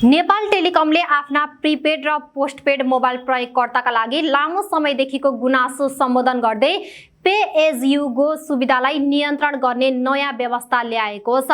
नेपाल टेलिकमले आफ्ना प्रिपेड र postpaid mobile प्रयोगकर्ताका लागि लामो समयदेखिको गुनासो सम्बोधन गर्दै पे एज यू गो सुविधालाई नियन्त्रण गर्ने नयाँ व्यवस्था ल्याएको छ।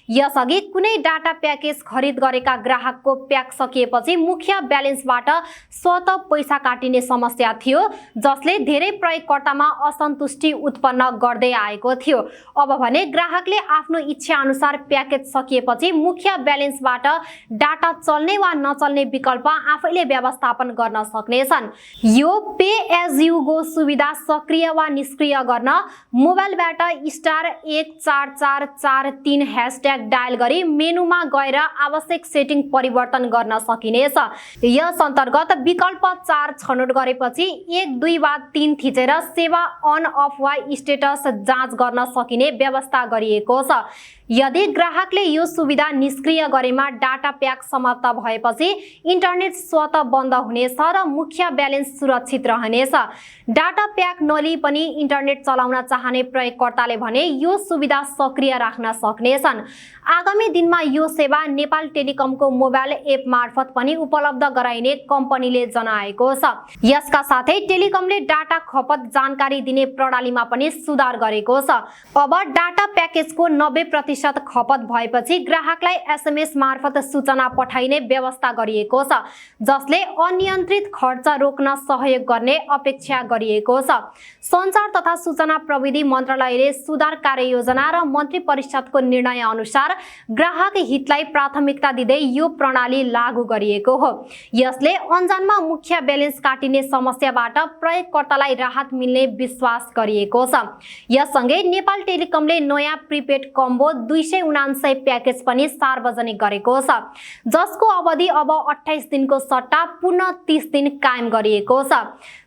यसअघि कुनै डाटा प्याकेज खरिद गरेका ग्राहकको प्याक सकिएपछि मुख्य ब्यालेन्सबाट स्वतः पैसा काटिने समस्या थियो, जसले धेरै प्रयोगकर्तामा असन्तुष्टि उत्पन्न गर्दै आएको थियो। अब भने ग्राहकले आफ्नो इच्छा अनुसार प्याकेज सकिएपछि मुख्य ब्यालेन्सबाट डाटा चल्ने वा नचल्ने विकल्प आफैले व्यवस्थापन गर्न सक्नेछन्। यो पे एज यू गो सुविधा सक्रिय वा निष्क्रिय गर्न मोबाइलबाट *14443 # डायल गरी मेनुमा गएर आवश्यक सेटिङ परिवर्तन गर्न सकिनेछ। यस अन्तर्गत विकल्प 4 छनौट गरेपछि 1, 2 वा 3 थिचेर सेवा अन अफ वा स्टेटस जाँच गर्न सकिने व्यवस्था गरिएको छ। यदि ग्राहकले यो सुविधा निष्क्रिय गरेमा डाटा प्याक समाप्त भएपछि इन्टरनेट स्वतः बन्द हुनेछ र मुख्य ब्यालेन्स सुरक्षित रहनेछ। डाटा प्याक नलिई पनि इन्टरनेट चलाउन चाहने प्रयोगकर्ताले भने यो सुविधा सक्रिय राख्न सक्नेछन्। आगामी दिनमा यो सेवा नेपाल टेलिकमको मोबाइल एप मार्फत पनि उपलब्ध गराइने कम्पनीले जनाएको छ। यसका साथै टेलिकमले डाटा खपत जानकारी दिने प्रणालीमा पनि सुधार गरेको छ। अब डाटा प्याकेजको 90% खपत भएपछि ग्राहकलाई एसएमएस मार्फत सूचना पठाइने व्यवस्था गरिएको छ, जसले अनियन्त्रित खर्च रोक्न सहयोग गर्ने अपेक्षा गरिएको छ। सञ्चार तथा सूचना प्रविधि मन्त्रालयले सुधार कार्ययोजना र मन्त्री परिषदको निर्णय अनुसार ग्राहक हितलाई प्राथमिकता दिँदै यो प्रणाली लागू गरिएको हो। यसले अनजानमा मुख्य ब्यालेन्स काटिने समस्याबाट प्रयोगकर्तालाई राहत मिल्ने विश्वास गरिएको छ। यससँगै नेपाल टेलिकमले नयाँ प्रिपेड कम्बो 279 प्याकेज पनि सार्वजनिक गरेको छ, जसको अवधि अब 28 दिनको सट्टा पुनः 30 दिन कायम गरिएको छ।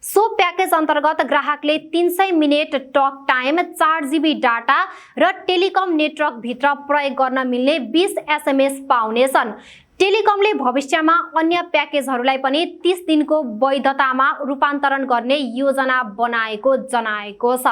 सो प्याकेज अन्तर्गत ग्राहकले 300 minute talk time, 4 GB data र टेलिकम नेटवर्क भित्र प्रयोग गर्न मिल्ने 20 एसएमएस पाउनेछन्। टेलिकमले भविष्यमा अन्य प्याकेजहरूलाई पनि 30 दिनको वैधतामा रूपान्तरण गर्ने योजना बनाएको जनाएको छ।